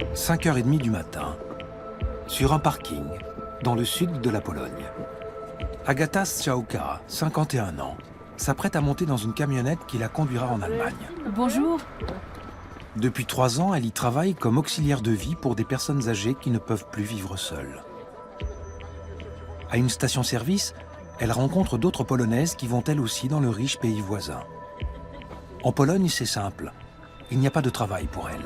5h30 du matin, sur un parking, dans le sud de la Pologne. Agata Strzałka, 51 ans, s'apprête à monter dans une camionnette qui la conduira en Allemagne. Bonjour. Depuis 3 ans, elle y travaille comme auxiliaire de vie pour des personnes âgées qui ne peuvent plus vivre seules. À une station-service, elle rencontre d'autres Polonaises qui vont elles aussi dans le riche pays voisin. En Pologne, c'est simple. Il n'y a pas de travail pour elle.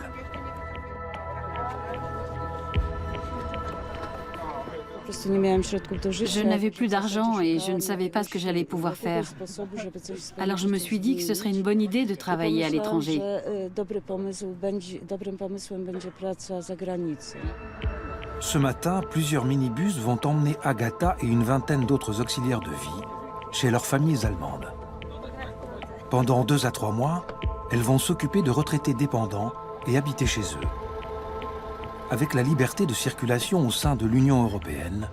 Je n'avais plus d'argent et je ne savais pas ce que j'allais pouvoir faire. Alors je me suis dit que ce serait une bonne idée de travailler à l'étranger. Ce matin, plusieurs minibus vont emmener Agata et une vingtaine d'autres auxiliaires de vie chez leurs familles allemandes. Pendant 2 à 3 mois, elles vont s'occuper de retraités dépendants et habiter chez eux. Avec la liberté de circulation au sein de l'Union européenne,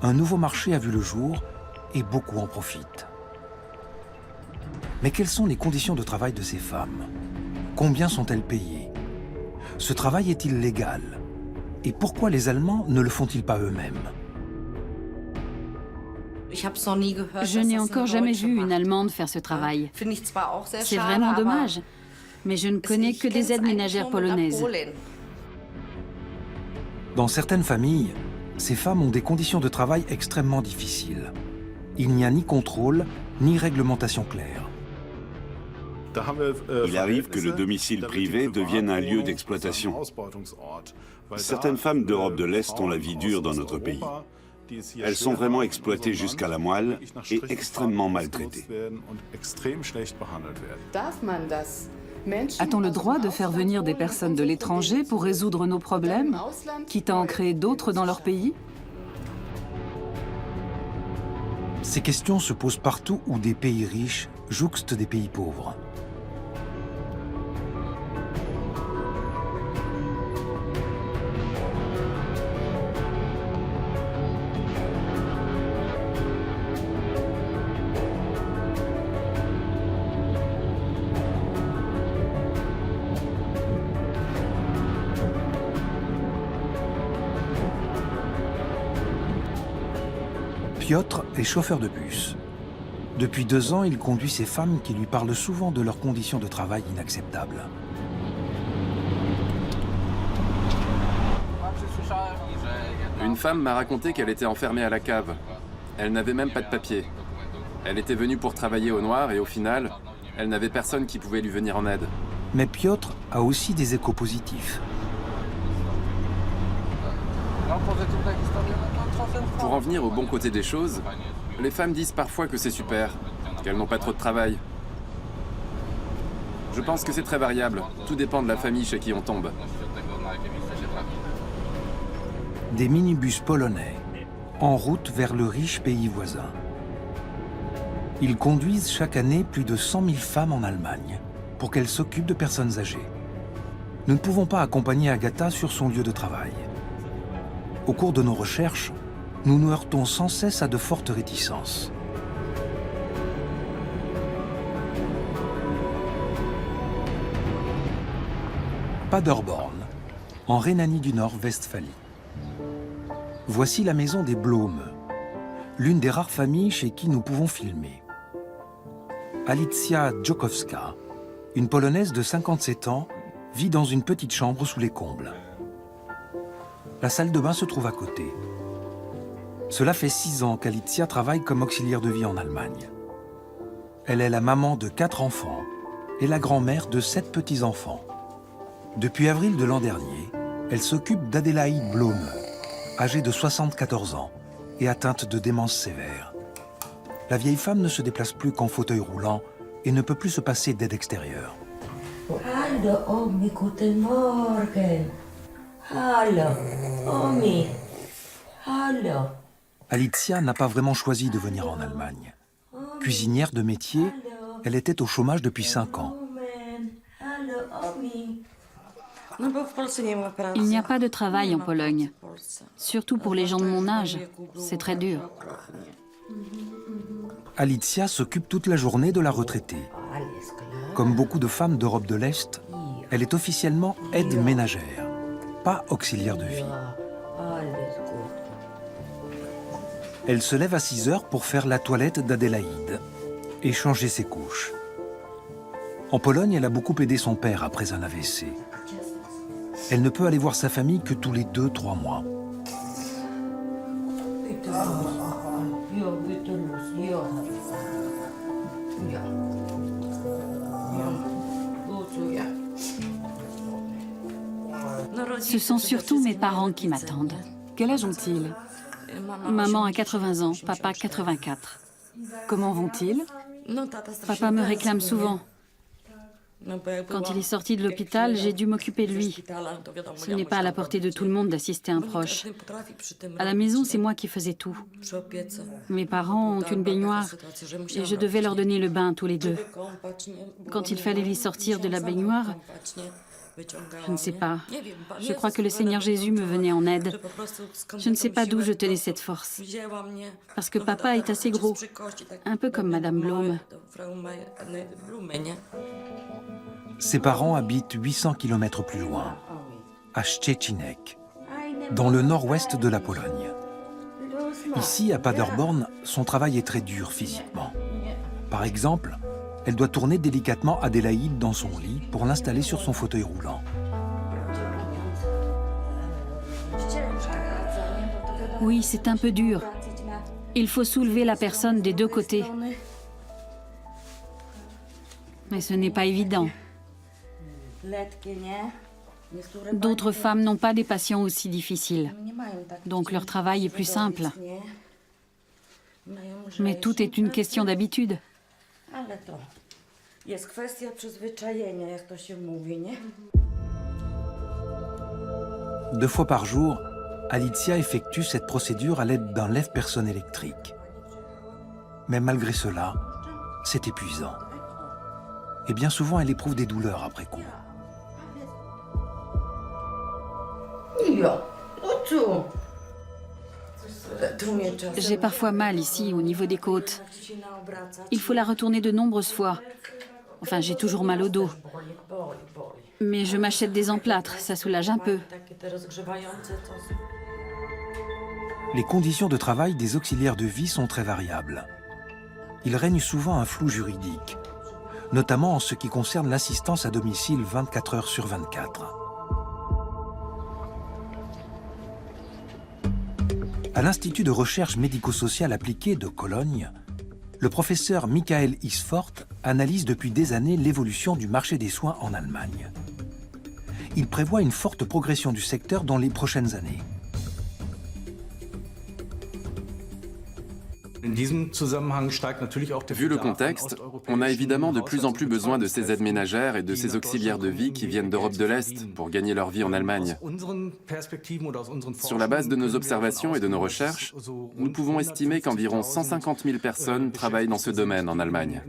un nouveau marché a vu le jour et beaucoup en profitent. Mais quelles sont les conditions de travail de ces femmes? Combien sont-elles payées? Ce travail est-il légal? Et pourquoi les Allemands ne le font-ils pas eux-mêmes? Je n'ai encore jamais vu une Allemande faire ce travail. C'est vraiment dommage, mais je ne connais que des aides ménagères polonaises. Dans certaines familles, ces femmes ont des conditions de travail extrêmement difficiles. Il n'y a ni contrôle, ni réglementation claire. Il arrive que le domicile privé devienne un lieu d'exploitation. Certaines femmes d'Europe de l'Est ont la vie dure dans notre pays. Elles sont vraiment exploitées jusqu'à la moelle et extrêmement maltraitées. A-t-on le droit de faire venir des personnes de l'étranger pour résoudre nos problèmes, quitte à en créer d'autres dans leur pays? Ces questions se posent partout où des pays riches jouxtent des pays pauvres. Piotr est chauffeur de bus. Depuis 2 ans, il conduit ces femmes qui lui parlent souvent de leurs conditions de travail inacceptables. Une femme m'a raconté qu'elle était enfermée à la cave. Elle n'avait même pas de papier. Elle était venue pour travailler au noir et au final, elle n'avait personne qui pouvait lui venir en aide. Mais Piotr a aussi des échos positifs. Pour en venir au bon côté des choses, les femmes disent parfois que c'est super, qu'elles n'ont pas trop de travail. Je pense que c'est très variable, tout dépend de la famille chez qui on tombe. Des minibus polonais, en route vers le riche pays voisin. Ils conduisent chaque année plus de 100 000 femmes en Allemagne pour qu'elles s'occupent de personnes âgées. Nous ne pouvons pas accompagner Agata sur son lieu de travail. Au cours de nos recherches, nous nous heurtons sans cesse à de fortes réticences. Paderborn, en Rhénanie du Nord-Westphalie. Voici la maison des Blome, l'une des rares familles chez qui nous pouvons filmer. Alicja Dżokowska, une Polonaise de 57 ans, vit dans une petite chambre sous les combles. La salle de bain se trouve à côté. Cela fait 6 ans qu'Alicja travaille comme auxiliaire de vie en Allemagne. Elle est la maman de 4 enfants et la grand-mère de 7 petits-enfants. Depuis avril de l'an dernier, elle s'occupe d'Adélaïde Blome, âgée de 74 ans et atteinte de démence sévère. La vieille femme ne se déplace plus qu'en fauteuil roulant et ne peut plus se passer d'aide extérieure. Hallo, Omi, guten Morgen. Hallo, Omi. Hallo. Alicja n'a pas vraiment choisi de venir en Allemagne. Cuisinière de métier, elle était au chômage depuis 5 ans. Il n'y a pas de travail en Pologne, surtout pour les gens de mon âge. C'est très dur. Alicja s'occupe toute la journée de la retraitée. Comme beaucoup de femmes d'Europe de l'Est, elle est officiellement aide ménagère. pas auxiliaire de vie. Elle se lève à 6 heures pour faire la toilette d'Adélaïde et changer ses couches. En Pologne, elle a beaucoup aidé son père après un AVC. Elle ne peut aller voir sa famille que tous les 2-3 mois. Ce sont surtout mes parents qui m'attendent. Quel âge ont-ils? Maman a 80 ans, papa 84. Comment vont-ils? Papa me réclame souvent. Quand il est sorti de l'hôpital, j'ai dû m'occuper de lui. Ce n'est pas à la portée de tout le monde d'assister un proche. À la maison, c'est moi qui faisais tout. Mes parents ont une baignoire et je devais leur donner le bain tous les deux. Quand il fallait les sortir de la baignoire, je ne sais pas. Je crois que le Seigneur Jésus me venait en aide. Je ne sais pas d'où je tenais cette force. Parce que papa est assez gros, un peu comme Madame Blum. Ses parents habitent 800 km plus loin, à Szczecinek, dans le nord-ouest de la Pologne. Ici, à Paderborn, son travail est très dur physiquement. Par exemple, elle doit tourner délicatement Adélaïde dans son lit pour l'installer sur son fauteuil roulant. Oui, c'est un peu dur. Il faut soulever la personne des deux côtés. Mais ce n'est pas évident. D'autres femmes n'ont pas des patients aussi difficiles. Donc leur travail est plus simple. Mais tout est une question d'habitude. 2 fois par jour, Alicja effectue cette procédure à l'aide d'un lève-personne électrique. Mais malgré cela, c'est épuisant. Et bien souvent, elle éprouve des douleurs après coup. J'ai parfois mal ici, au niveau des côtes. Il faut la retourner de nombreuses fois. Enfin, j'ai toujours mal au dos. Mais je m'achète des emplâtres, ça soulage un peu. Les conditions de travail des auxiliaires de vie sont très variables. Il règne souvent un flou juridique, notamment en ce qui concerne l'assistance à domicile 24 heures sur 24. À l'Institut de recherche médico-sociale appliquée de Cologne, le professeur Michael Isfort analyse depuis des années l'évolution du marché des soins en Allemagne. Il prévoit une forte progression du secteur dans les prochaines années. Vu le contexte, on a évidemment de plus en plus besoin de ces aides ménagères et de ces auxiliaires de vie qui viennent d'Europe de l'Est pour gagner leur vie en Allemagne. Sur la base de nos observations et de nos recherches, nous pouvons estimer qu'environ 150 000 personnes travaillent dans ce domaine en Allemagne.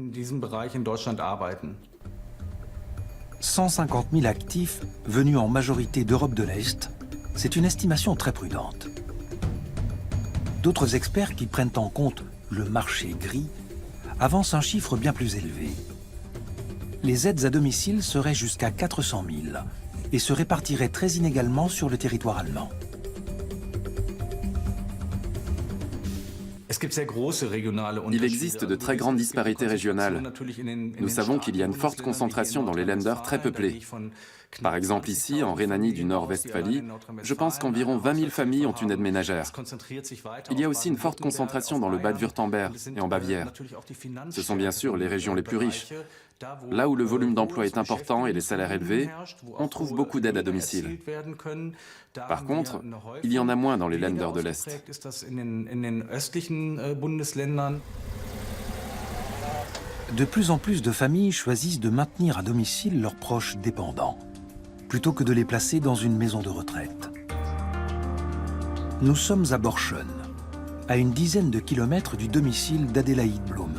150 000 actifs venus en majorité d'Europe de l'Est, c'est une estimation très prudente. D'autres experts qui prennent en compte le marché gris avancent un chiffre bien plus élevé. Les aides à domicile seraient jusqu'à 400 000 et se répartiraient très inégalement sur le territoire allemand. Il existe de très grandes disparités régionales. Nous savons qu'il y a une forte concentration dans les Länder très peuplés. Par exemple ici, en Rhénanie du Nord-Westphalie, je pense qu'environ 20 000 familles ont une aide ménagère. Il y a aussi une forte concentration dans le Bade-Württemberg et en Bavière. Ce sont bien sûr les régions les plus riches. Là où le volume d'emploi est important et les salaires élevés, on trouve beaucoup d'aides à domicile. Par contre, il y en a moins dans les Länder de l'Est. De plus en plus de familles choisissent de maintenir à domicile leurs proches dépendants, plutôt que de les placer dans une maison de retraite. Nous sommes à Borchen, à une dizaine de kilomètres du domicile d'Adélaïde Blome.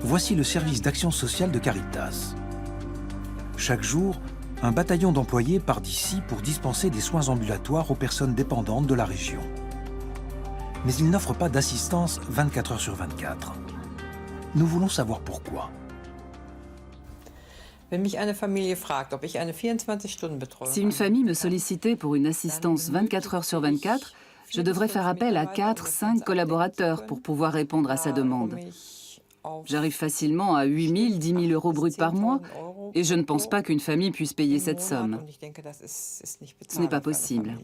Voici le service d'action sociale de Caritas. Chaque jour, un bataillon d'employés part d'ici pour dispenser des soins ambulatoires aux personnes dépendantes de la région. Mais il n'offre pas d'assistance 24 heures sur 24. Nous voulons savoir pourquoi. Si une famille me sollicitait pour une assistance 24 heures sur 24, je devrais faire appel à 4-5 collaborateurs pour pouvoir répondre à sa demande. J'arrive facilement à 8 000, 10 000 euros bruts par mois et je ne pense pas qu'une famille puisse payer cette somme. Ce n'est pas possible.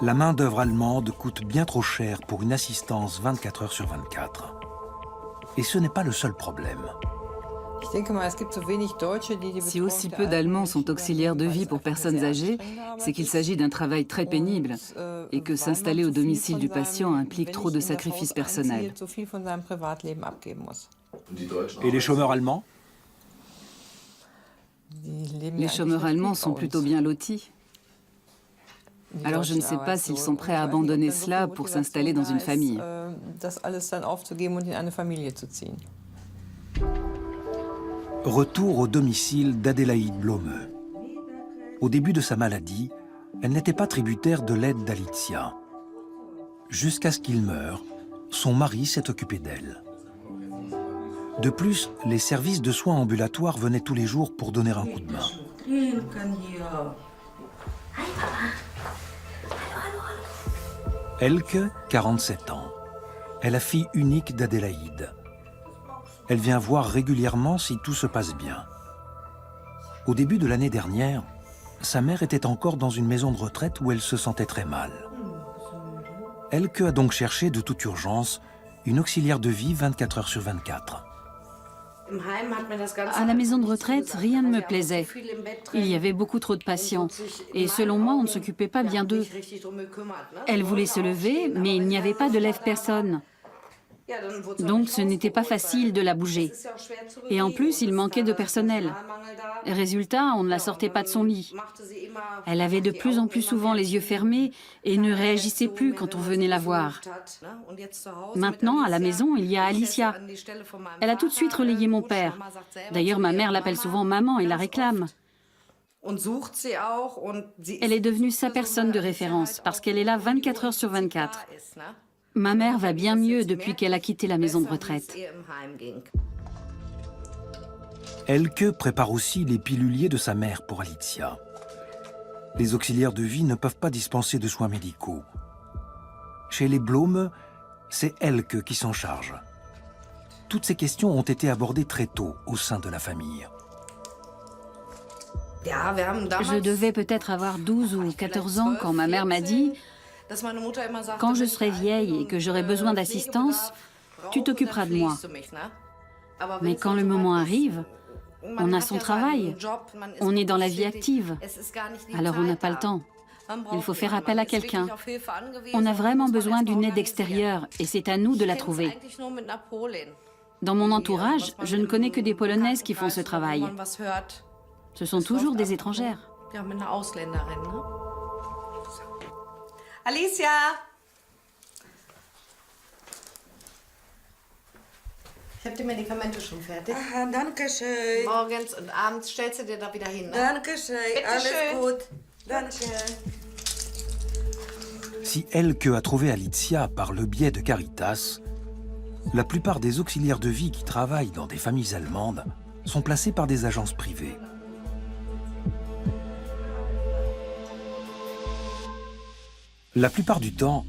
La main-d'œuvre allemande coûte bien trop cher pour une assistance 24 heures sur 24. Et ce n'est pas le seul problème. Si aussi peu d'Allemands sont auxiliaires de vie pour personnes âgées, c'est qu'il s'agit d'un travail très pénible et que s'installer au domicile du patient implique trop de sacrifices personnels. Et les chômeurs allemands? Les chômeurs allemands sont plutôt bien lotis. Alors je ne sais pas s'ils sont prêts à abandonner cela pour s'installer dans une famille. Retour au domicile d'Adélaïde Blome. Au début de sa maladie, elle n'était pas tributaire de l'aide d'Alicia. Jusqu'à ce qu'il meure, son mari s'est occupé d'elle. De plus, les services de soins ambulatoires venaient tous les jours pour donner un coup de main. Elke, 47 ans, est la fille unique d'Adélaïde. Elle vient voir régulièrement si tout se passe bien. Au début de l'année dernière, sa mère était encore dans une maison de retraite où elle se sentait très mal. Elke a donc cherché de toute urgence une auxiliaire de vie 24 heures sur 24. À la maison de retraite, rien ne me plaisait. Il y avait beaucoup trop de patients. Et selon moi, on ne s'occupait pas bien d'eux. Elle voulait se lever, mais il n'y avait pas de lève-personne. Donc ce n'était pas facile de la bouger. Et en plus, il manquait de personnel. Résultat, on ne la sortait pas de son lit. Elle avait de plus en plus souvent les yeux fermés et ne réagissait plus quand on venait la voir. Maintenant, à la maison, il y a Alicia. Elle a tout de suite relayé mon père. D'ailleurs, ma mère l'appelle souvent maman et la réclame. Elle est devenue sa personne de référence parce qu'elle est là 24 heures sur 24. Ma mère va bien mieux depuis qu'elle a quitté la maison de retraite. Elke prépare aussi les piluliers de sa mère pour Alicia. Les auxiliaires de vie ne peuvent pas dispenser de soins médicaux. Chez les Blome, c'est Elke qui s'en charge. Toutes ces questions ont été abordées très tôt au sein de la famille. Je devais peut-être avoir 12 ou 14 ans quand ma mère m'a dit « Quand je serai vieille et que j'aurai besoin d'assistance, tu t'occuperas de moi. » Mais quand le moment arrive, on a son travail, on est dans la vie active, alors on n'a pas le temps. Il faut faire appel à quelqu'un. On a vraiment besoin d'une aide extérieure et c'est à nous de la trouver. Dans mon entourage, je ne connais que des Polonaises qui font ce travail. Ce sont toujours des étrangères. Alicia! Ich habe die Medikamente schon fertig. Ah, danke schön. Morgens und abends stellst du dir da wieder hin. Ne? Danke schön. Bitte Alles schön. gut. Danke. Si Elke a trouvé Alicia par le biais de Caritas, la plupart des auxiliaires de vie qui travaillent dans des familles allemandes sont placés par des agences privées. La plupart du temps,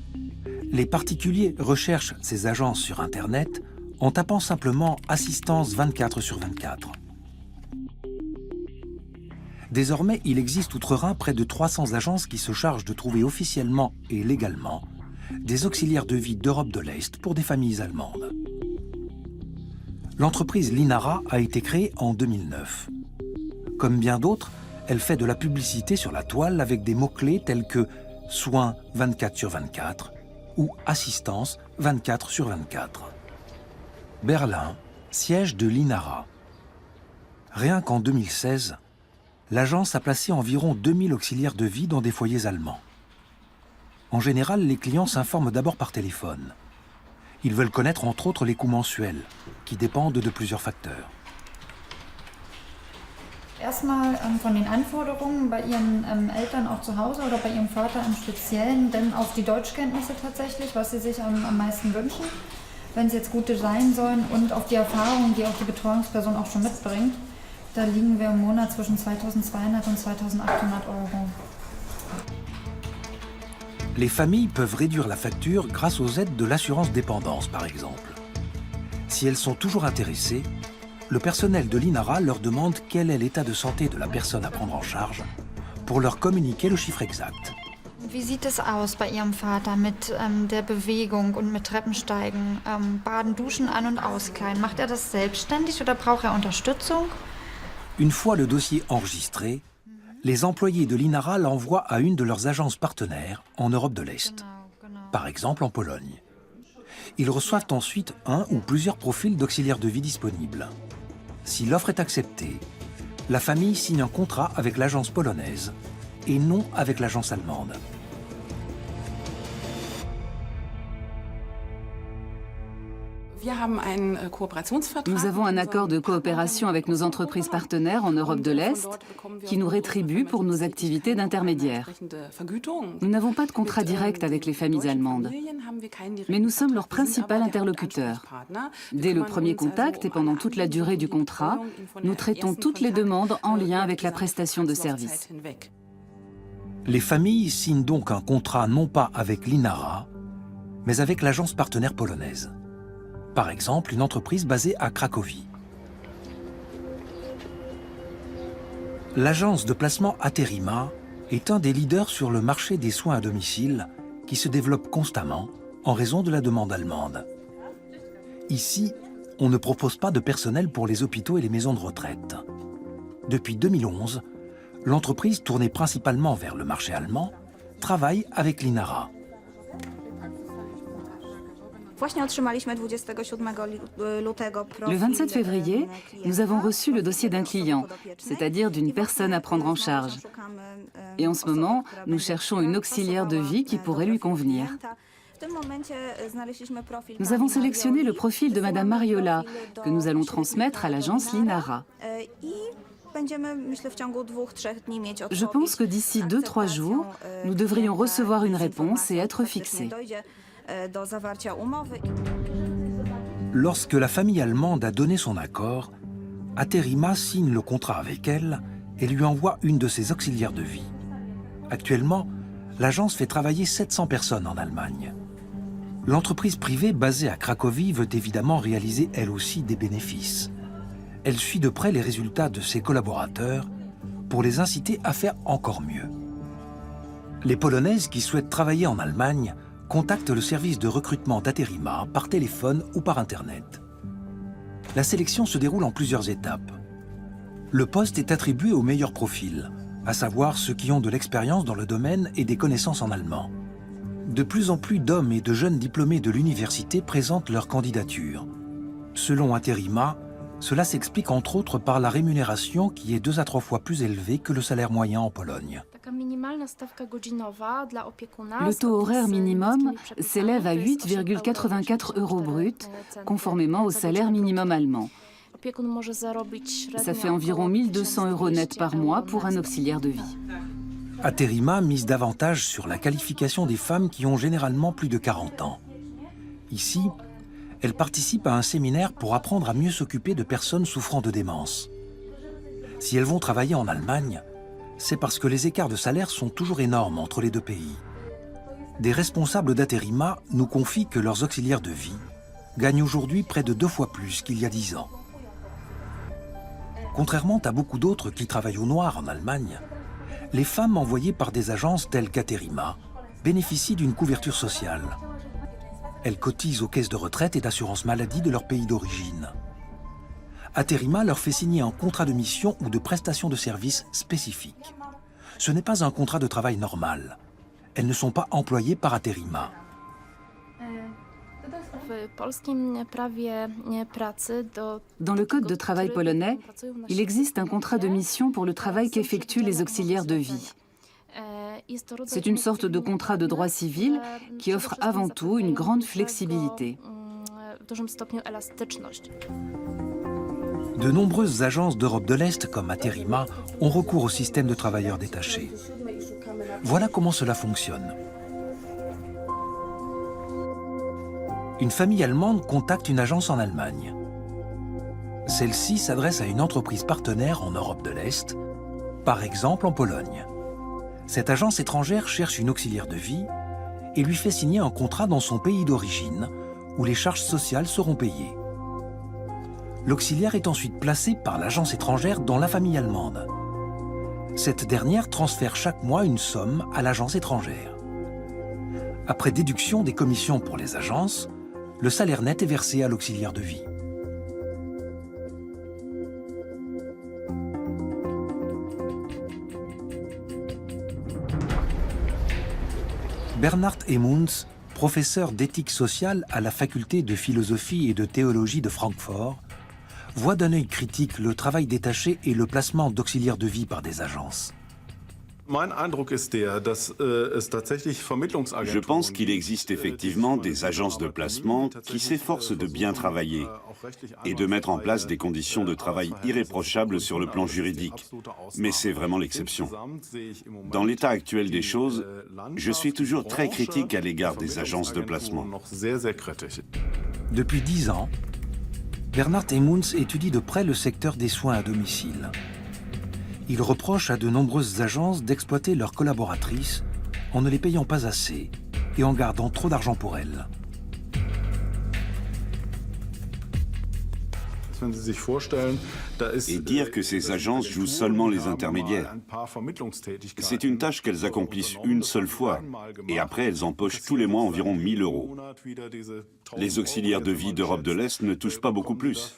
les particuliers recherchent ces agences sur Internet en tapant simplement « assistance 24 sur 24 ». Désormais, il existe outre-Rhin près de 300 agences qui se chargent de trouver officiellement et légalement des auxiliaires de vie d'Europe de l'Est pour des familles allemandes. L'entreprise Linara a été créée en 2009. Comme bien d'autres, elle fait de la publicité sur la toile avec des mots-clés tels que « soins 24 sur 24 » ou « assistance 24 sur 24 ». Berlin, siège de Linara. Rien qu'en 2016, l'agence a placé environ 2000 auxiliaires de vie dans des foyers allemands. En général, les clients s'informent d'abord par téléphone. Ils veulent connaître entre autres les coûts mensuels, qui dépendent de plusieurs facteurs. Erstmal von den Anforderungen bei Ihren Eltern auch zu Hause oder bei Ihrem Vater im Speziellen, denn auf die Deutschkenntnisse tatsächlich, was Sie sich am meisten wünschen. wenn es jetzt gute sein sollen und auf die Erfahrung, die auch die Betreuungsperson auch schon mitbringt, da liegen wir im Monat zwischen 2.200 und 2.800 Euro. Les familles peuvent réduire la facture grâce aux aides de l'assurance dépendance, par exemple. Si elles sont toujours intéressées, le personnel de l'INARA leur demande quel est l'état de santé de la personne à prendre en charge pour leur communiquer le chiffre exact. Wie sieht es aus bei Ihrem Vater mit der Bewegung und mit Treppensteigen, Baden, Duschen, An- und Auskleiden? Macht er das selbstständig oder braucht er Unterstützung? Une fois le dossier enregistré, les employés de l'INARA l'envoient à une de leurs agences partenaires en Europe de l'Est, par exemple en Pologne. Ils reçoivent ensuite un ou plusieurs profils d'auxiliaires de vie disponibles. Si l'offre est acceptée, la famille signe un contrat avec l'agence polonaise et non avec l'agence allemande. Nous avons un accord de coopération avec nos entreprises partenaires en Europe de l'Est qui nous rétribuent pour nos activités d'intermédiaire. Nous n'avons pas de contrat direct avec les familles allemandes, mais nous sommes leur principal interlocuteur. Dès le premier contact et pendant toute la durée du contrat, nous traitons toutes les demandes en lien avec la prestation de services. Les familles signent donc un contrat non pas avec l'INARA, mais avec l'agence partenaire polonaise. Par exemple, une entreprise basée à Cracovie. L'agence de placement Aterima est un des leaders sur le marché des soins à domicile qui se développe constamment en raison de la demande allemande. Ici, on ne propose pas de personnel pour les hôpitaux et les maisons de retraite. Depuis 2011, l'entreprise, tournée principalement vers le marché allemand, travaille avec l'INARA. Le 27 février, nous avons reçu le dossier d'un client, c'est-à-dire d'une personne à prendre en charge. Et en ce moment, nous cherchons une auxiliaire de vie qui pourrait lui convenir. Nous avons sélectionné le profil de Madame Mariola, que nous allons transmettre à l'agence l'INARA. Je pense que d'ici 2-3 jours, nous devrions recevoir une réponse et être fixés. Lorsque la famille allemande a donné son accord, Aterima signe le contrat avec elle et lui envoie une de ses auxiliaires de vie. Actuellement, l'agence fait travailler 700 personnes en Allemagne. L'entreprise privée basée à Cracovie veut évidemment réaliser elle aussi des bénéfices. Elle suit de près les résultats de ses collaborateurs pour les inciter à faire encore mieux. Les Polonaises qui souhaitent travailler en Allemagne contactent le service de recrutement d'Aterima par téléphone ou par Internet. La sélection se déroule en plusieurs étapes. Le poste est attribué aux meilleurs profils, à savoir ceux qui ont de l'expérience dans le domaine et des connaissances en allemand. De plus en plus d'hommes et de jeunes diplômés de l'université présentent leur candidature. Selon Aterima, cela s'explique entre autres par la rémunération qui est 2 à 3 fois plus élevée que le salaire moyen en Pologne. Le taux horaire minimum s'élève à 8,84 € brut, conformément au salaire minimum allemand. Ça fait environ 1 200 € net par mois pour un auxiliaire de vie. Aterima mise davantage sur la qualification des femmes qui ont généralement plus de 40 ans. Ici, elle participe à un séminaire pour apprendre à mieux s'occuper de personnes souffrant de démence. Si elles vont travailler en Allemagne, c'est parce que les écarts de salaire sont toujours énormes entre les deux pays. Des responsables d'Aterima nous confient que leurs auxiliaires de vie gagnent aujourd'hui près de 2 fois plus qu'il y a 10 ans. Contrairement à beaucoup d'autres qui travaillent au noir en Allemagne, les femmes envoyées par des agences telles qu'Aterima bénéficient d'une couverture sociale. Elles cotisent aux caisses de retraite et d'assurance maladie de leur pays d'origine. Aterima leur fait signer un contrat de mission ou de prestation de services spécifique. Ce n'est pas un contrat de travail normal. Elles ne sont pas employées par Aterima. Dans le code de travail polonais, il existe un contrat de mission pour le travail qu'effectuent les auxiliaires de vie. C'est une sorte de contrat de droit civil qui offre avant tout une grande flexibilité. De nombreuses agences d'Europe de l'Est, comme Aterima, ont recours au système de travailleurs détachés. Voilà comment cela fonctionne. une famille allemande contacte une agence en Allemagne. Celle-ci s'adresse à une entreprise partenaire en Europe de l'Est, par exemple en Pologne. Cette agence étrangère cherche une auxiliaire de vie et lui fait signer un contrat dans son pays d'origine, où les charges sociales seront payées. L'auxiliaire est ensuite placé par l'agence étrangère dans la famille allemande. Cette dernière transfère chaque mois une somme à l'agence étrangère. Après déduction des commissions pour les agences, le salaire net est versé à l'auxiliaire de vie. Bernhard Emmons, professeur d'éthique sociale à la faculté de philosophie et de théologie de Francfort, voit d'un œil critique le travail détaché et le placement d'auxiliaires de vie par des agences. Je pense qu'il existe effectivement des agences de placement qui s'efforcent de bien travailler et de mettre en place des conditions de travail irréprochables sur le plan juridique. Mais c'est vraiment l'exception. Dans l'état actuel des choses, je suis toujours très critique à l'égard des agences de placement. Depuis 10 ans, Bernhard Emmons étudie de près le secteur des soins à domicile. Il reproche à de nombreuses agences d'exploiter leurs collaboratrices en ne les payant pas assez et en gardant trop d'argent pour elles. Et dire que ces agences jouent seulement les intermédiaires. C'est une tâche qu'elles accomplissent une seule fois, et après elles empochent tous les mois environ 1 000 €. Les auxiliaires de vie d'Europe de l'Est ne touchent pas beaucoup plus,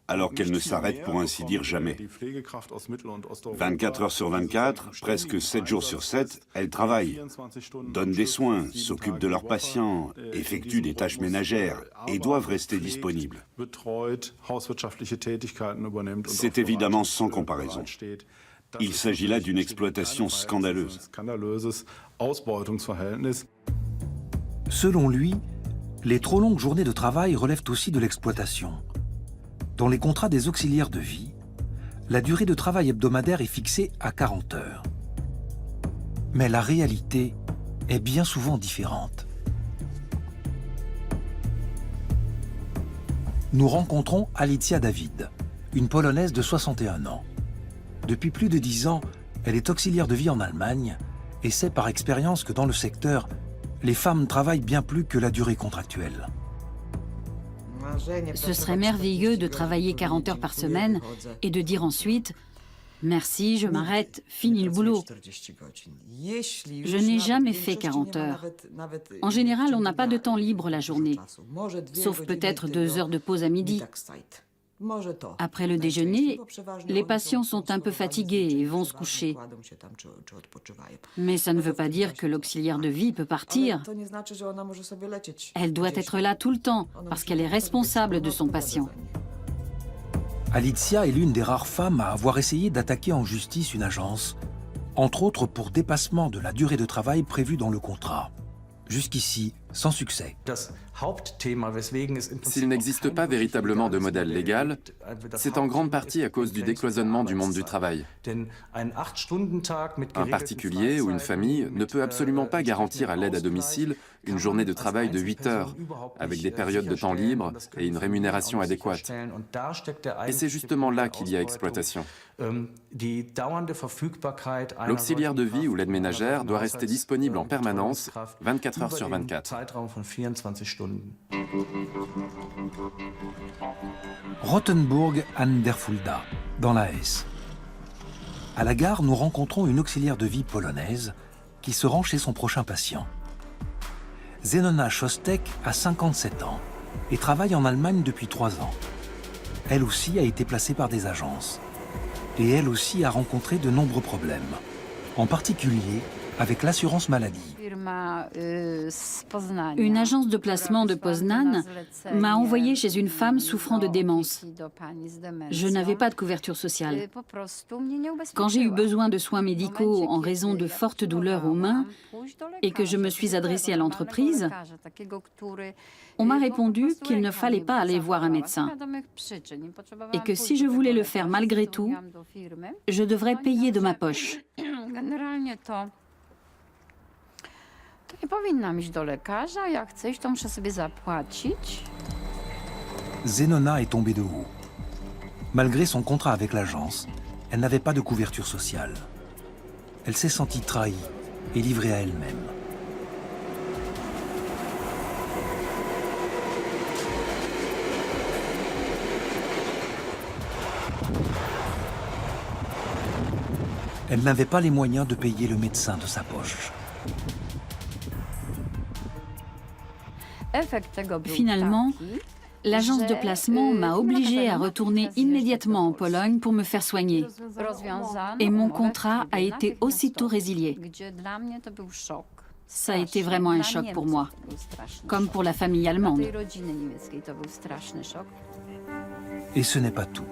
alors qu'elles ne s'arrêtent pour ainsi dire jamais. 24 heures sur 24, presque 7 jours sur 7, elles travaillent, donnent des soins, s'occupent de leurs patients, effectuent des tâches ménagères et doivent rester disponibles. C'est évidemment sans comparaison. Il s'agit là d'une exploitation scandaleuse. Selon lui, les trop longues journées de travail relèvent aussi de l'exploitation. Dans les contrats des auxiliaires de vie, la durée de travail hebdomadaire est fixée à 40 heures. Mais la réalité est bien souvent différente. Nous rencontrons Alicja David, une Polonaise de 61 ans. Depuis plus de 10 ans, elle est auxiliaire de vie en Allemagne et sait par expérience que dans le secteur, les femmes travaillent bien plus que la durée contractuelle. Ce serait merveilleux de travailler 40 heures par semaine et de dire ensuite « Merci, je m'arrête, fini le boulot ». Je n'ai jamais fait 40 heures. En général, on n'a pas de temps libre la journée, sauf peut-être 2 heures de pause à midi. Après le déjeuner, les patients sont un peu fatigués et vont se coucher. Mais ça ne veut pas dire que l'auxiliaire de vie peut partir. Elle doit être là tout le temps, parce qu'elle est responsable de son patient. Alicja est l'une des rares femmes à avoir essayé d'attaquer en justice une agence, entre autres pour dépassement de la durée de travail prévue dans le contrat. Jusqu'ici, sans succès. S'il n'existe pas véritablement de modèle légal, c'est en grande partie à cause du décloisonnement du monde du travail. Un particulier ou une famille ne peut absolument pas garantir à l'aide à domicile une journée de travail de 8 heures, avec des périodes de temps libre et une rémunération adéquate. Et c'est justement là qu'il y a exploitation. L'auxiliaire de vie ou l'aide ménagère doit rester disponible en permanence, 24 heures sur 24. Rothenburg an der Fulda, dans la Hesse. À la gare, nous rencontrons une auxiliaire de vie polonaise qui se rend chez son prochain patient. Zenona Szostek a 57 ans et travaille en Allemagne depuis 3 ans. Elle aussi a été placée par des agences. Et elle aussi a rencontré de nombreux problèmes, en particulier avec l'assurance maladie. Une agence de placement de Poznan m'a envoyée chez une femme souffrant de démence. Je n'avais pas de couverture sociale. Quand j'ai eu besoin de soins médicaux en raison de fortes douleurs aux mains et que je me suis adressée à l'entreprise, on m'a répondu qu'il ne fallait pas aller voir un médecin et que si je voulais le faire malgré tout, je devrais payer de ma poche. Zenona est tombée de haut. Malgré son contrat avec l'agence, elle n'avait pas de couverture sociale. Elle s'est sentie trahie et livrée à elle-même. Elle n'avait pas les moyens de payer le médecin de sa poche. Finalement, l'agence de placement m'a obligée à retourner immédiatement en Pologne pour me faire soigner. Et mon contrat a été aussitôt résilié. Ça a été vraiment un choc pour moi, comme pour la famille allemande. Et ce n'est pas tout.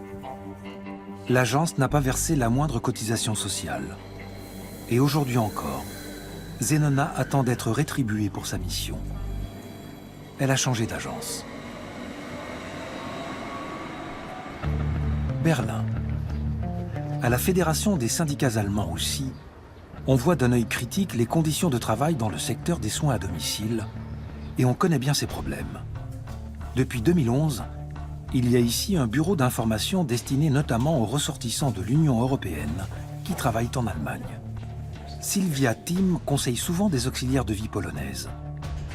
L'agence n'a pas versé la moindre cotisation sociale. Et aujourd'hui encore, Zenona attend d'être rétribuée pour sa mission. Elle a changé d'agence. Berlin. À la Fédération des syndicats allemands aussi, on voit d'un œil critique les conditions de travail dans le secteur des soins à domicile et on connaît bien ces problèmes. Depuis 2011, il y a ici un bureau d'information destiné notamment aux ressortissants de l'Union européenne qui travaillent en Allemagne. Sylvia Tim conseille souvent des auxiliaires de vie polonaises.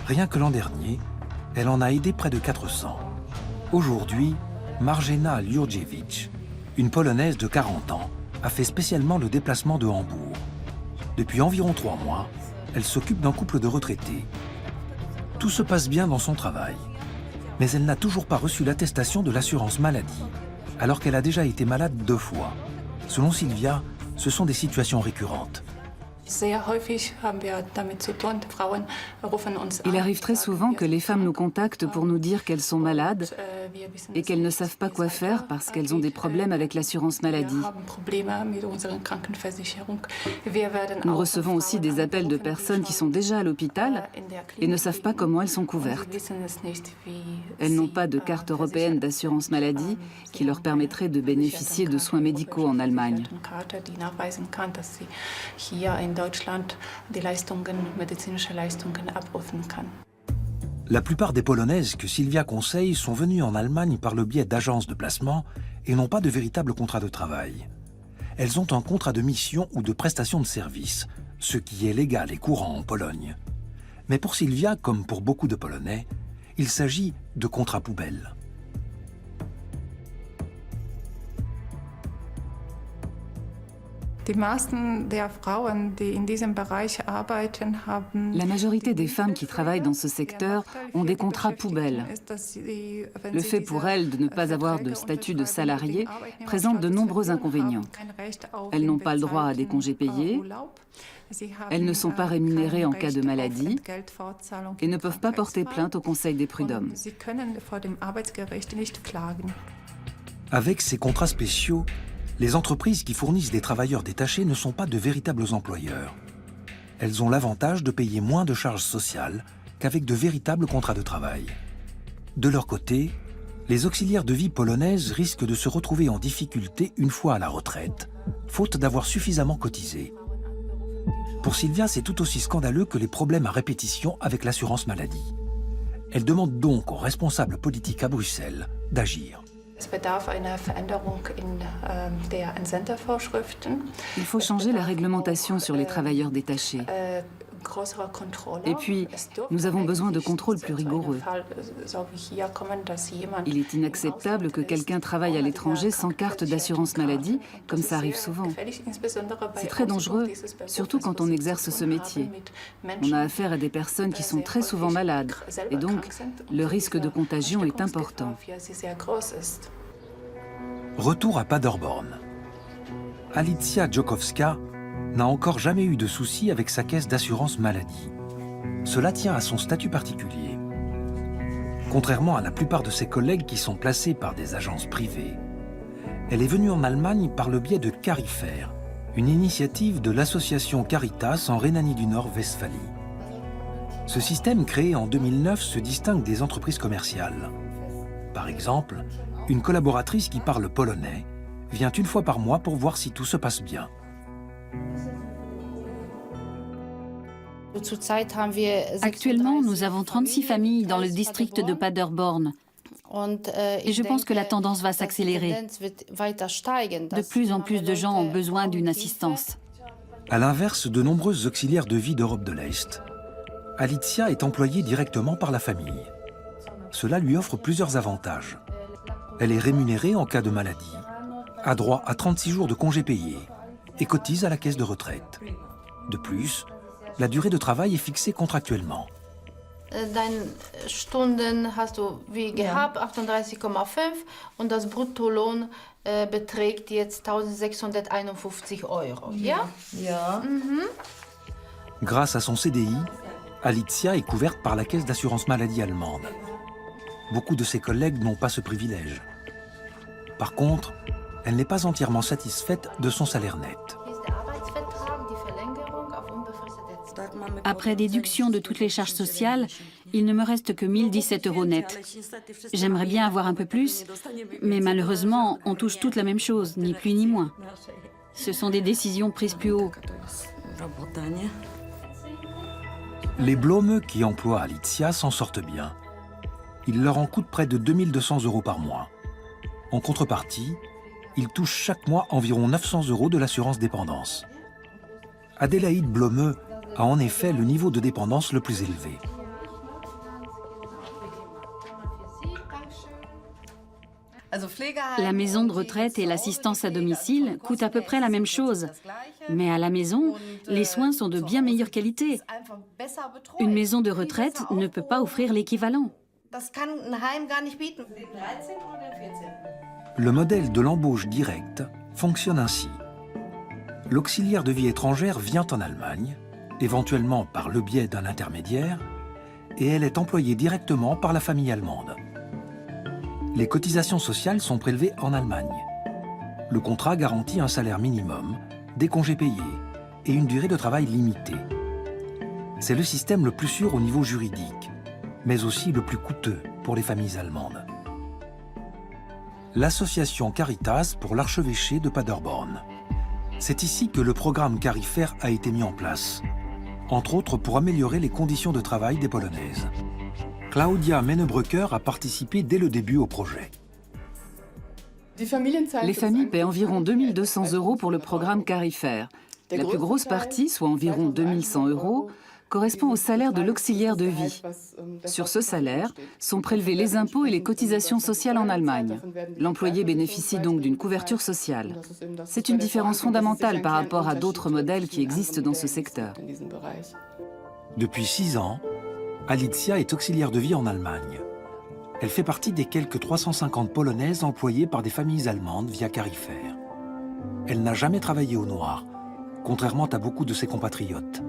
Rien que l'an dernier, elle en a aidé près de 400. Aujourd'hui, Marjena Jurgiewicz, une Polonaise de 40 ans, a fait spécialement le déplacement de Hambourg. Depuis environ 3 mois, elle s'occupe d'un couple de retraités. Tout se passe bien dans son travail. Mais elle n'a toujours pas reçu l'attestation de l'assurance maladie, alors qu'elle a déjà été malade 2 fois. Selon Sylvia, ce sont des situations récurrentes. Il arrive très souvent que les femmes nous contactent pour nous dire qu'elles sont malades et qu'elles ne savent pas quoi faire parce qu'elles ont des problèmes avec l'assurance maladie. Nous recevons aussi des appels de personnes qui sont déjà à l'hôpital et ne savent pas comment elles sont couvertes. Elles n'ont pas de carte européenne d'assurance maladie qui leur permettrait de bénéficier de soins médicaux en Allemagne. La plupart des Polonaises que Sylvia conseille sont venues en Allemagne par le biais d'agences de placement et n'ont pas de véritable contrat de travail. Elles ont un contrat de mission ou de prestation de service, ce qui est légal et courant en Pologne. Mais pour Sylvia, comme pour beaucoup de Polonais, il s'agit de contrats poubelles. La majorité des femmes qui travaillent dans ce secteur ont des contrats poubelles. Le fait pour elles de ne pas avoir de statut de salarié présente de nombreux inconvénients. Elles n'ont pas le droit à des congés payés, elles ne sont pas rémunérées en cas de maladie et ne peuvent pas porter plainte au Conseil des prud'hommes. Avec ces contrats spéciaux, les entreprises qui fournissent des travailleurs détachés ne sont pas de véritables employeurs. Elles ont l'avantage de payer moins de charges sociales qu'avec de véritables contrats de travail. De leur côté, les auxiliaires de vie polonaises risquent de se retrouver en difficulté une fois à la retraite, faute d'avoir suffisamment cotisé. Pour Sylvia, c'est tout aussi scandaleux que les problèmes à répétition avec l'assurance maladie. Elle demande donc aux responsables politiques à Bruxelles d'agir. Il faut changer la réglementation sur les travailleurs détachés. Et puis, nous avons besoin de contrôles plus rigoureux. Il est inacceptable que quelqu'un travaille à l'étranger sans carte d'assurance maladie, comme ça arrive souvent. C'est très dangereux, surtout quand on exerce ce métier. On a affaire à des personnes qui sont très souvent malades, et donc le risque de contagion est important. Retour à Paderborn. Alicja Jokowska n'a encore jamais eu de soucis avec sa caisse d'assurance maladie. Cela tient à son statut particulier. Contrairement à la plupart de ses collègues qui sont placés par des agences privées, elle est venue en Allemagne par le biais de Carifer, une initiative de l'association Caritas en Rhénanie du Nord-Westphalie. Ce système créé en 2009 se distingue des entreprises commerciales. Par exemple, une collaboratrice qui parle polonais vient une fois par mois pour voir si tout se passe bien. Actuellement, nous avons 36 familles dans le district de Paderborn. Et je pense que la tendance va s'accélérer. De plus en plus de gens ont besoin d'une assistance. À l'inverse de nombreuses auxiliaires de vie d'Europe de l'Est, Alicia est employée directement par la famille. Cela lui offre plusieurs avantages. Elle est rémunérée en cas de maladie, a droit à 36 jours de congés payés et cotise à la caisse de retraite. De plus, la durée de travail est fixée contractuellement. Deine Stunden hast du wie gehabt, 38,5 und das Bruttolohn beträgt jetzt 1651 €. Ja? Ja. Grâce à son CDI, Alicia est couverte par la caisse d'assurance maladie allemande. Beaucoup de ses collègues n'ont pas ce privilège. Par contre, elle n'est pas entièrement satisfaite de son salaire net. Après déduction de toutes les charges sociales, il ne me reste que 1017 € net. J'aimerais bien avoir un peu plus, mais malheureusement, on touche toutes la même chose, ni plus ni moins. Ce sont des décisions prises plus haut. Les Blome qui emploient Alicia s'en sortent bien. Il leur en coûte près de 2200 € par mois. En contrepartie, ils touchent chaque mois environ 900 € de l'assurance dépendance. Adélaïde Blome a en effet le niveau de dépendance le plus élevé. La maison de retraite et l'assistance à domicile coûtent à peu près la même chose. Mais à la maison, les soins sont de bien meilleure qualité. Une maison de retraite ne peut pas offrir l'équivalent. Le modèle de l'embauche directe fonctionne ainsi. L'auxiliaire de vie étrangère vient en Allemagne, éventuellement par le biais d'un intermédiaire, et elle est employée directement par la famille allemande. Les cotisations sociales sont prélevées en Allemagne. Le contrat garantit un salaire minimum, des congés payés et une durée de travail limitée. C'est le système le plus sûr au niveau juridique, mais aussi le plus coûteux pour les familles allemandes. L'association Caritas pour l'archevêché de Paderborn. C'est ici que le programme Carifer a été mis en place, entre autres pour améliorer les conditions de travail des Polonaises. Claudia Mennebrücker a participé dès le début au projet. Les familles paient environ 2200 € pour le programme Carifer. La plus grosse partie, soit environ 2100 €, correspond au salaire de l'auxiliaire de vie. Sur ce salaire sont prélevés les impôts et les cotisations sociales en Allemagne. L'employé bénéficie donc d'une couverture sociale. C'est une différence fondamentale par rapport à d'autres modèles qui existent dans ce secteur. Depuis 6 ans, Alicia est auxiliaire de vie en Allemagne. Elle fait partie des quelques 350 Polonaises employées par des familles allemandes via Carifer. Elle n'a jamais travaillé au noir, contrairement à beaucoup de ses compatriotes.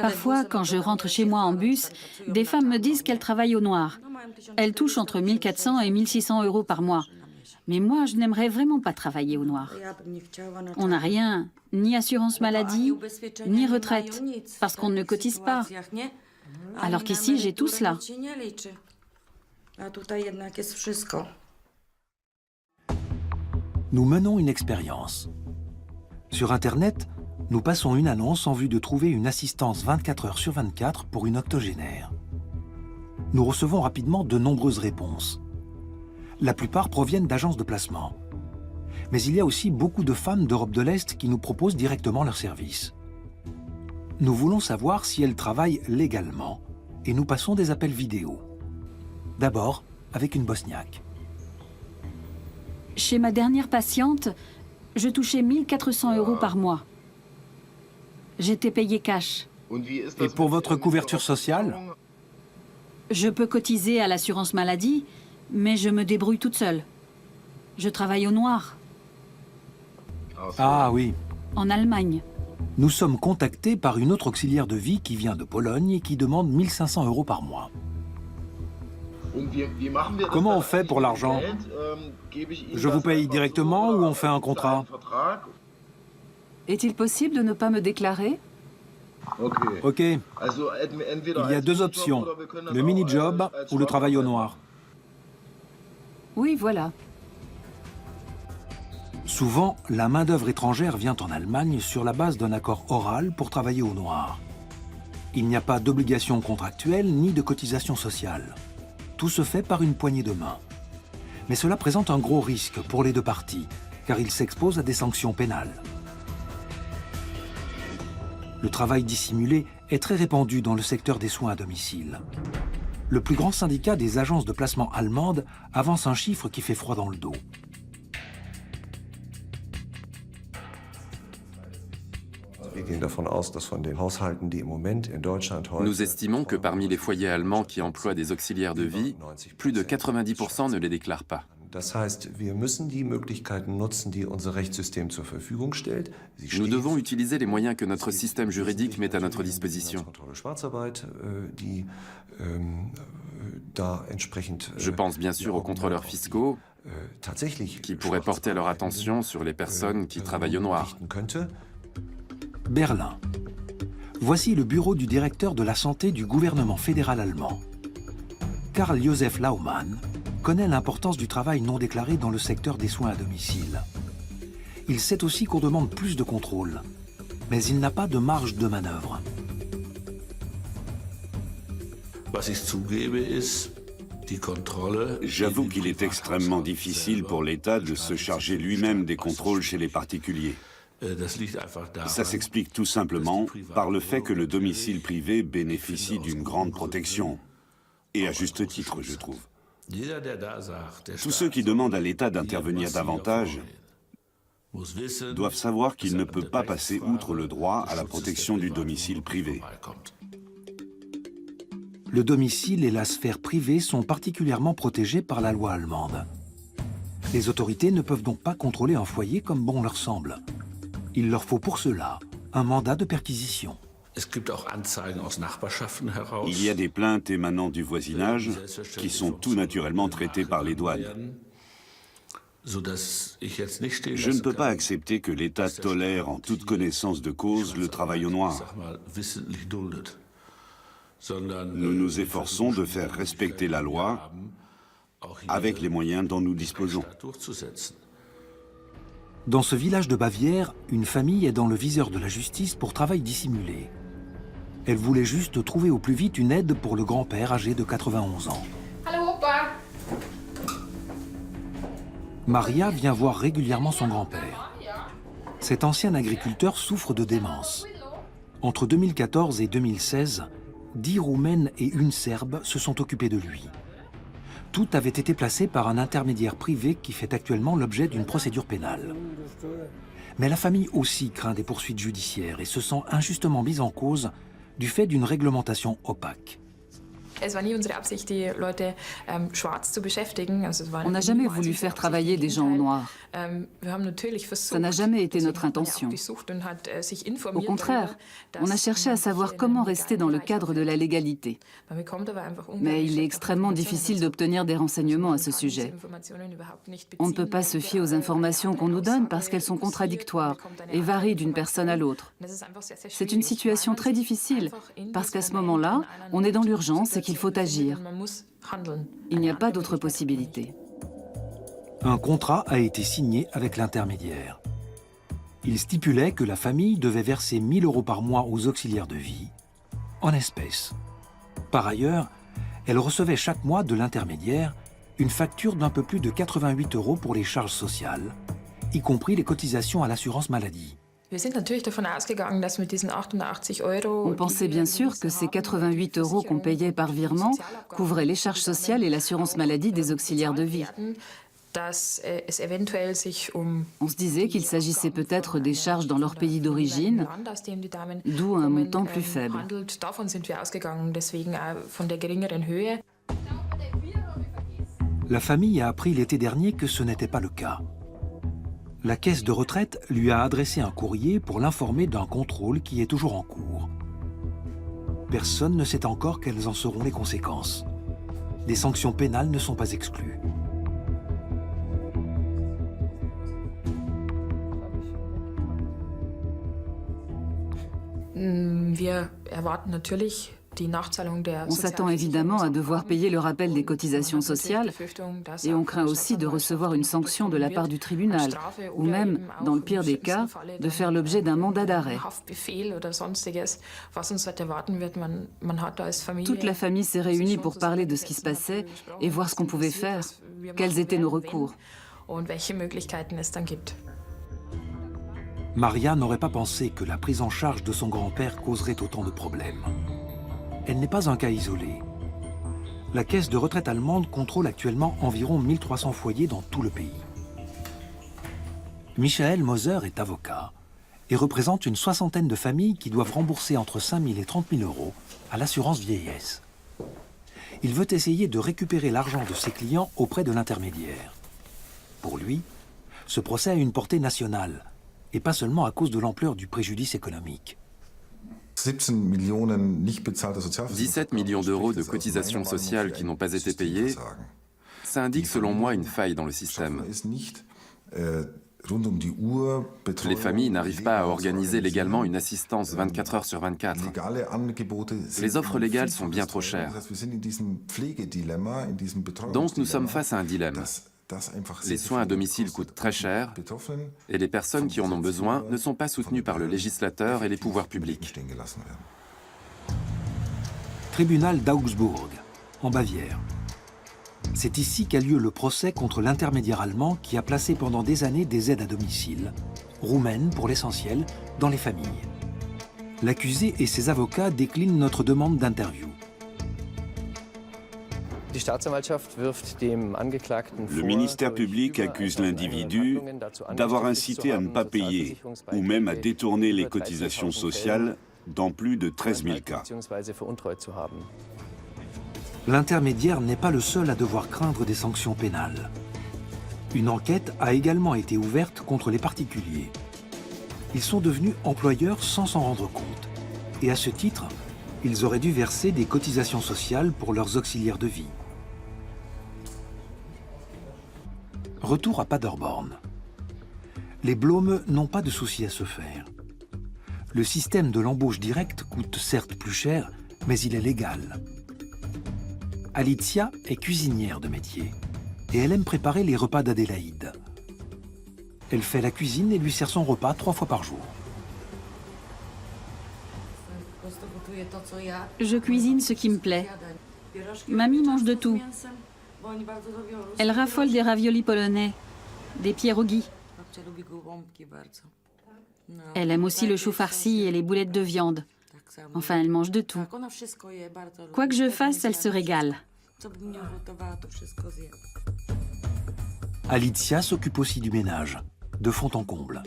Parfois, quand je rentre chez moi en bus, des femmes me disent qu'elles travaillent au noir. Elles touchent entre 1400 et 1600 € par mois. Mais moi, je n'aimerais vraiment pas travailler au noir. On n'a rien, ni assurance maladie, ni retraite, parce qu'on ne cotise pas. Alors qu'ici, j'ai tout cela. Nous menons une expérience. Sur Internet, nous passons une annonce en vue de trouver une assistance 24 heures sur 24 pour une octogénaire. Nous recevons rapidement de nombreuses réponses. La plupart proviennent d'agences de placement. Mais il y a aussi beaucoup de femmes d'Europe de l'Est qui nous proposent directement leurs services. Nous voulons savoir si elles travaillent légalement et nous passons des appels vidéo. D'abord, avec une Bosniaque. Chez ma dernière patiente, je touchais 1400 € par mois. J'étais payée cash. Et pour votre couverture sociale? Je peux cotiser à l'assurance maladie, mais je me débrouille toute seule. Je travaille au noir. Ah oui. En Allemagne. Nous sommes contactés par une autre auxiliaire de vie qui vient de Pologne et qui demande 1500 € par mois. Comment on fait pour l'argent? Je vous paye directement ou on fait un contrat? Est-il possible de ne pas me déclarer? Ok. Il y a deux options, le mini-job ou le travail au noir. Oui, voilà. Souvent, la main-d'œuvre étrangère vient en Allemagne sur la base d'un accord oral pour travailler au noir. Il n'y a pas d'obligation contractuelle ni de cotisation sociale. Tout se fait par une poignée de main. Mais cela présente un gros risque pour les deux parties, car ils s'exposent à des sanctions pénales. Le travail dissimulé est très répandu dans le secteur des soins à domicile. Le plus grand syndicat des agences de placement allemandes avance un chiffre qui fait froid dans le dos. Nous estimons que parmi les foyers allemands qui emploient des auxiliaires de vie, plus de 90% ne les déclarent pas. Nous devons utiliser les moyens que notre système juridique met à notre disposition. Je pense bien sûr aux contrôleurs fiscaux qui pourraient porter leur attention sur les personnes qui travaillent au noir. Berlin. Voici le bureau du directeur de la santé du gouvernement fédéral allemand. Karl Josef Laumann connaît l'importance du travail non déclaré dans le secteur des soins à domicile. Il sait aussi qu'on demande plus de contrôle, mais il n'a pas de marge de manœuvre. J'avoue qu'il est extrêmement difficile pour l'État de se charger lui-même des contrôles chez les particuliers. Ça s'explique tout simplement par le fait que le domicile privé bénéficie d'une grande protection. Et à juste titre, je trouve. Tous ceux qui demandent à l'État d'intervenir davantage doivent savoir qu'il ne peut pas passer outre le droit à la protection du domicile privé. Le domicile et la sphère privée sont particulièrement protégés par la loi allemande. Les autorités ne peuvent donc pas contrôler un foyer comme bon leur semble. Il leur faut pour cela un mandat de perquisition. Il y a des plaintes émanant du voisinage qui sont tout naturellement traitées par les douanes. Je ne peux pas accepter que l'État tolère en toute connaissance de cause le travail au noir. Nous nous efforçons de faire respecter la loi avec les moyens dont nous disposons. Dans ce village de Bavière, une famille est dans le viseur de la justice pour travail dissimulé. Elle voulait juste trouver au plus vite une aide pour le grand-père âgé de 91 ans. Maria vient voir régulièrement son grand-père. Cet ancien agriculteur souffre de démence. Entre 2014 et 2016, 10 Roumaines et une Serbe se sont occupées de lui. Tout avait été placé par un intermédiaire privé qui fait actuellement l'objet d'une procédure pénale. Mais la famille aussi craint des poursuites judiciaires et se sent injustement mise en cause du fait d'une réglementation opaque. On n'a jamais voulu faire travailler des gens au noir. Ça n'a jamais été notre intention. Au contraire, on a cherché à savoir comment rester dans le cadre de la légalité. Mais il est extrêmement difficile d'obtenir des renseignements à ce sujet. On ne peut pas se fier aux informations qu'on nous donne parce qu'elles sont contradictoires et varient d'une personne à l'autre. C'est une situation très difficile parce qu'à ce moment-là, on est dans l'urgence et qu'il faut agir. Il n'y a pas d'autre possibilité. Un contrat a été signé avec l'intermédiaire. Il stipulait que la famille devait verser 1 000 € par mois aux auxiliaires de vie, en espèces. Par ailleurs, elle recevait chaque mois de l'intermédiaire une facture d'un peu plus de 88 € pour les charges sociales, y compris les cotisations à l'assurance maladie. On pensait bien sûr que ces 88 € qu'on payait par virement couvraient les charges sociales et l'assurance maladie des auxiliaires de vie. On se disait qu'il s'agissait peut-être des charges dans leur pays d'origine, d'où un montant plus faible. La famille a appris l'été dernier que ce n'était pas le cas. La caisse de retraite lui a adressé un courrier pour l'informer d'un contrôle qui est toujours en cours. Personne ne sait encore quelles en seront les conséquences. Des sanctions pénales ne sont pas exclues. On s'attend évidemment à devoir payer le rappel des cotisations sociales et on craint aussi de recevoir une sanction de la part du tribunal ou même, dans le pire des cas, de faire l'objet d'un mandat d'arrêt. Toute la famille s'est réunie pour parler de ce qui se passait et voir ce qu'on pouvait faire, quels étaient nos recours. Maria n'aurait pas pensé que la prise en charge de son grand-père causerait autant de problèmes. Elle n'est pas un cas isolé. La caisse de retraite allemande contrôle actuellement environ 1300 foyers dans tout le pays. Michael Moser est avocat et représente une soixantaine de familles qui doivent rembourser entre 5 000 et 30 000 euros à l'assurance vieillesse. Il veut essayer de récupérer l'argent de ses clients auprès de l'intermédiaire. Pour lui, ce procès a une portée nationale, et pas seulement à cause de l'ampleur du préjudice économique. 17 millions d'euros de cotisations sociales qui n'ont pas été payées, ça indique selon moi une faille dans le système. Les familles n'arrivent pas à organiser légalement une assistance 24 heures sur 24. Les offres légales sont bien trop chères. Donc nous sommes face à un dilemme. Les soins à domicile coûtent très cher et les personnes qui en ont besoin ne sont pas soutenues par le législateur et les pouvoirs publics. Tribunal d'Augsbourg, en Bavière. C'est ici qu'a lieu le procès contre l'intermédiaire allemand qui a placé pendant des années des aides à domicile, roumaines pour l'essentiel, dans les familles. L'accusé et ses avocats déclinent notre demande d'interview. Le ministère public accuse l'individu d'avoir incité à ne pas payer ou même à détourner les cotisations sociales dans plus de 13 000 cas. L'intermédiaire n'est pas le seul à devoir craindre des sanctions pénales. Une enquête a également été ouverte contre les particuliers. Ils sont devenus employeurs sans s'en rendre compte. Et à ce titre, ils auraient dû verser des cotisations sociales pour leurs auxiliaires de vie. Retour à Paderborn. Les Blome n'ont pas de souci à se faire. Le système de l'embauche directe coûte certes plus cher, mais il est légal. Alicia est cuisinière de métier et elle aime préparer les repas d'Adélaïde. Elle fait la cuisine et lui sert son repas 3 fois par jour. Je cuisine ce qui me plaît. Mamie mange de tout. Elle raffole des raviolis polonais, des pierogi. Elle aime aussi le chou farci et les boulettes de viande. Enfin, elle mange de tout. Quoi que je fasse, elle se régale. Alicia s'occupe aussi du ménage, de fond en comble.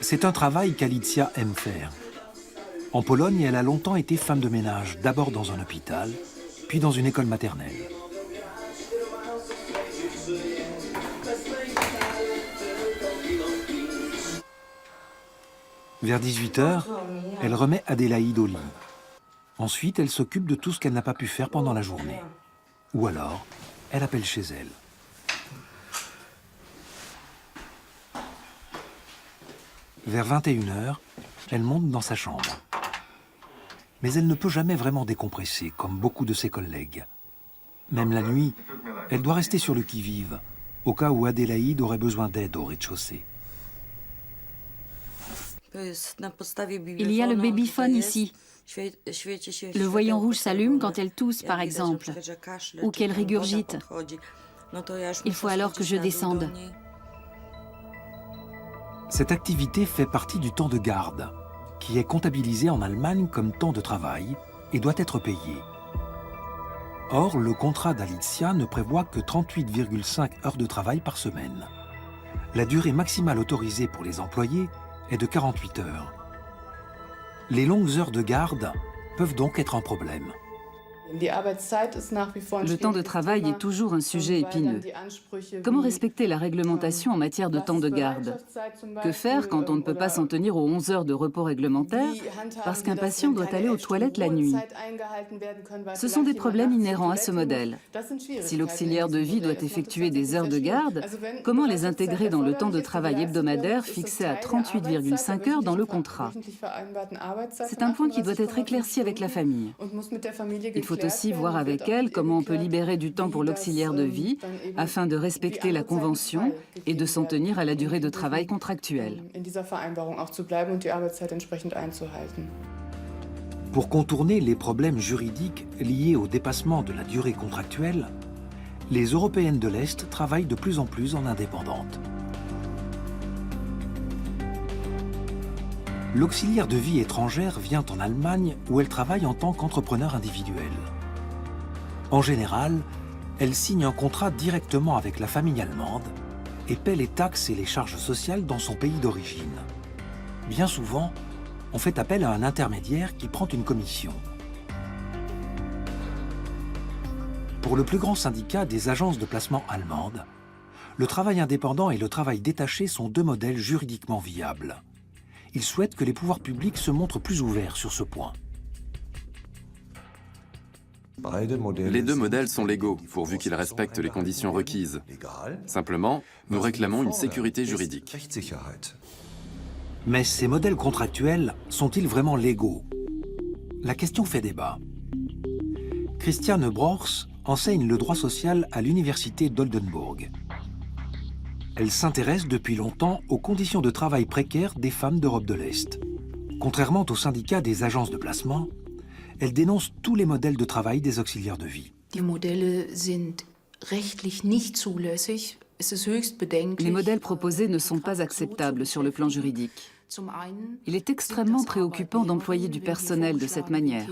C'est un travail qu'Alicia aime faire. En Pologne, elle a longtemps été femme de ménage, d'abord dans un hôpital, puis dans une école maternelle. Vers 18 h, elle remet Adélaïde au lit. Ensuite, elle s'occupe de tout ce qu'elle n'a pas pu faire pendant la journée. Ou alors, elle appelle chez elle. Vers 21 h, elle monte dans sa chambre. Mais elle ne peut jamais vraiment décompresser, comme beaucoup de ses collègues. Même la nuit, elle doit rester sur le qui-vive, au cas où Adélaïde aurait besoin d'aide au rez-de-chaussée. Il y a le babyphone ici. Le voyant rouge s'allume quand elle tousse, par exemple, ou qu'elle régurgite. Il faut alors que je descende. Cette activité fait partie du temps de garde, qui est comptabilisé en Allemagne comme temps de travail et doit être payé. Or, le contrat d'Alicia ne prévoit que 38,5 heures de travail par semaine. La durée maximale autorisée pour les employés est de 48 heures. Les longues heures de garde peuvent donc être un problème. Le temps de travail est toujours un sujet épineux. Comment respecter la réglementation en matière de temps de garde? Que faire quand on ne peut pas s'en tenir aux 11 heures de repos réglementaires parce qu'un patient doit aller aux toilettes la nuit? Ce sont des problèmes inhérents à ce modèle. Si l'auxiliaire de vie doit effectuer des heures de garde, comment les intégrer dans le temps de travail hebdomadaire fixé à 38,5 heures dans le contrat? C'est un point qui doit être éclairci avec la famille. Il faut aussi voir avec elle comment on peut libérer du temps pour l'auxiliaire de vie afin de respecter la convention et de s'en tenir à la durée de travail contractuelle. Pour contourner les problèmes juridiques liés au dépassement de la durée contractuelle, les Européennes de l'Est travaillent de plus en plus en indépendantes. L'auxiliaire de vie étrangère vient en Allemagne où elle travaille en tant qu'entrepreneur individuel. En général, elle signe un contrat directement avec la famille allemande et paie les taxes et les charges sociales dans son pays d'origine. Bien souvent, on fait appel à un intermédiaire qui prend une commission. Pour le plus grand syndicat des agences de placement allemandes, le travail indépendant et le travail détaché sont deux modèles juridiquement viables. Ils souhaitent que les pouvoirs publics se montrent plus ouverts sur ce point. Les deux modèles sont légaux, pourvu qu'ils respectent les conditions requises. Simplement, nous réclamons une sécurité juridique. Mais ces modèles contractuels sont-ils vraiment légaux? La question fait débat. Christiane Broers enseigne le droit social à l'université d'Oldenburg. Elle s'intéresse depuis longtemps aux conditions de travail précaires des femmes d'Europe de l'Est. Contrairement au syndicat des agences de placement, elle dénonce tous les modèles de travail des auxiliaires de vie. Les modèles proposés ne sont pas acceptables sur le plan juridique. Il est extrêmement préoccupant d'employer du personnel de cette manière.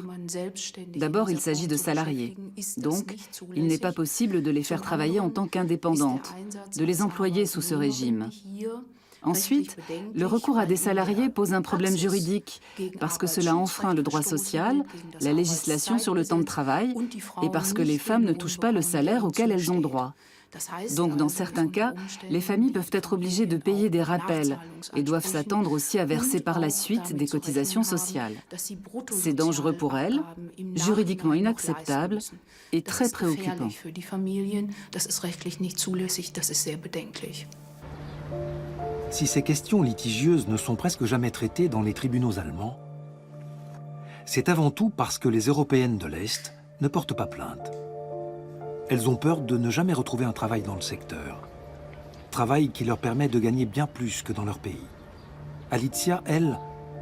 D'abord, il s'agit de salariés. Donc, il n'est pas possible de les faire travailler en tant qu'indépendantes, de les employer sous ce régime. Ensuite, le recours à des salariés pose un problème juridique parce que cela enfreint le droit social, la législation sur le temps de travail et parce que les femmes ne touchent pas le salaire auquel elles ont droit. Donc, dans certains cas, les familles peuvent être obligées de payer des rappels et doivent s'attendre aussi à verser par la suite des cotisations sociales. C'est dangereux pour elles, juridiquement inacceptable et très préoccupant. Si ces questions litigieuses ne sont presque jamais traitées dans les tribunaux allemands, c'est avant tout parce que les Européennes de l'Est ne portent pas plainte. Elles ont peur de ne jamais retrouver un travail dans le secteur. Travail qui leur permet de gagner bien plus que dans leur pays. Alicia, elle,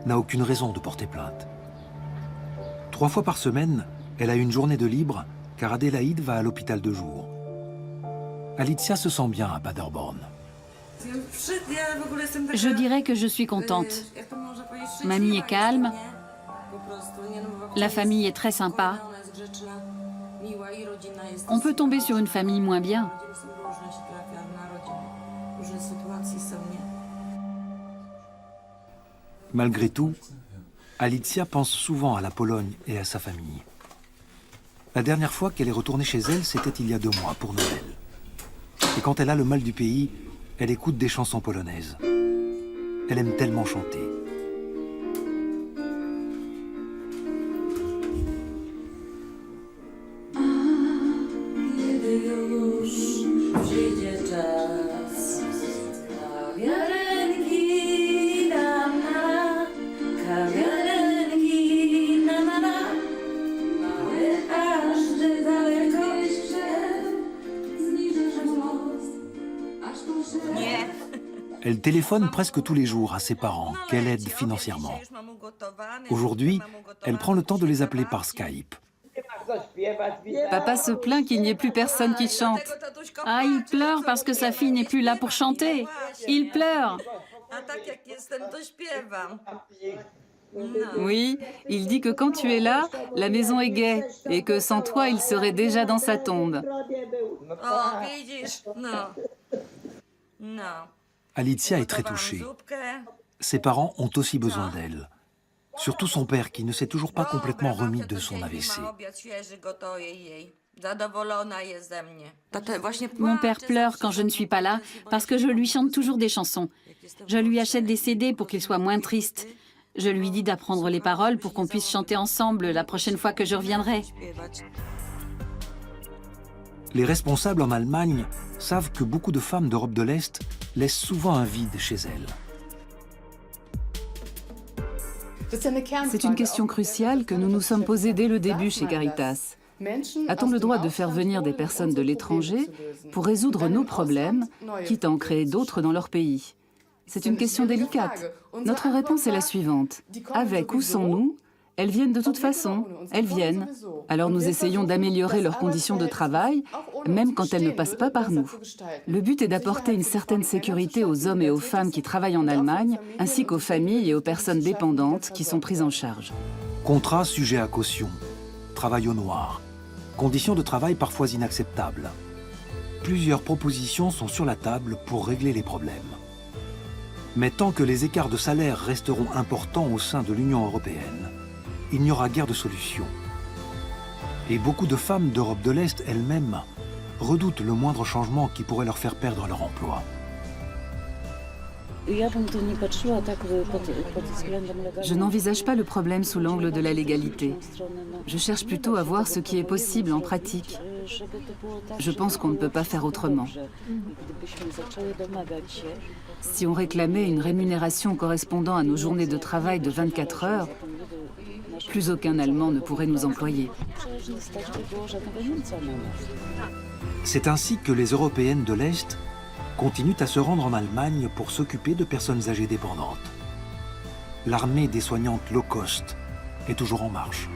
n'a aucune raison de porter plainte. 3 fois par semaine, elle a une journée de libre car Adélaïde va à l'hôpital de jour. Alicia se sent bien à Paderborn. Je dirais que je suis contente. Mamie est calme. La famille est très sympa. On peut tomber sur une famille moins bien. Malgré tout, Alicia pense souvent à la Pologne et à sa famille. La dernière fois qu'elle est retournée chez elle, c'était il y a 2 mois, pour Noël. Et quand elle a le mal du pays, elle écoute des chansons polonaises. Elle aime tellement chanter. Elle téléphone presque tous les jours à ses parents, qu'elle aide financièrement. Aujourd'hui, elle prend le temps de les appeler par Skype. Papa se plaint qu'il n'y ait plus personne qui chante. Ah, il pleure parce que sa fille n'est plus là pour chanter. Il pleure. Oui, il dit que quand tu es là, la maison est gaie et que sans toi, il serait déjà dans sa tombe. Alicia est très touchée. Ses parents ont aussi besoin d'elle. Surtout son père qui ne s'est toujours pas complètement remis de son AVC. Mon père pleure quand je ne suis pas là parce que je lui chante toujours des chansons. Je lui achète des CD pour qu'il soit moins triste. Je lui dis d'apprendre les paroles pour qu'on puisse chanter ensemble la prochaine fois que je reviendrai. Les responsables en Allemagne savent que beaucoup de femmes d'Europe de l'Est laissent souvent un vide chez elles. C'est une question cruciale que nous nous sommes posée dès le début chez Caritas. A-t-on le droit de faire venir des personnes de l'étranger pour résoudre nos problèmes, quitte à en créer d'autres dans leur pays? C'est une question délicate. Notre réponse est la suivante. Avec ou sans nous, elles viennent de toute façon. Elles viennent. Alors nous essayons d'améliorer leurs conditions de travail, même quand elles ne passent pas par nous. Le but est d'apporter une certaine sécurité aux hommes et aux femmes qui travaillent en Allemagne, ainsi qu'aux familles et aux personnes dépendantes qui sont prises en charge. Contrat sujet à caution, travail au noir, conditions de travail parfois inacceptables. Plusieurs propositions sont sur la table pour régler les problèmes. Mais tant que les écarts de salaire resteront importants au sein de l'Union européenne, il n'y aura guère de solution. Et beaucoup de femmes d'Europe de l'Est elles-mêmes redoutent le moindre changement qui pourrait leur faire perdre leur emploi. Je n'envisage pas le problème sous l'angle de la légalité. Je cherche plutôt à voir ce qui est possible en pratique. Je pense qu'on ne peut pas faire autrement. Si on réclamait une rémunération correspondant à nos journées de travail de 24 heures, plus aucun Allemand ne pourrait nous employer. C'est ainsi que les Européennes de l'Est continuent à se rendre en Allemagne pour s'occuper de personnes âgées dépendantes. L'armée des soignantes low cost est toujours en marche.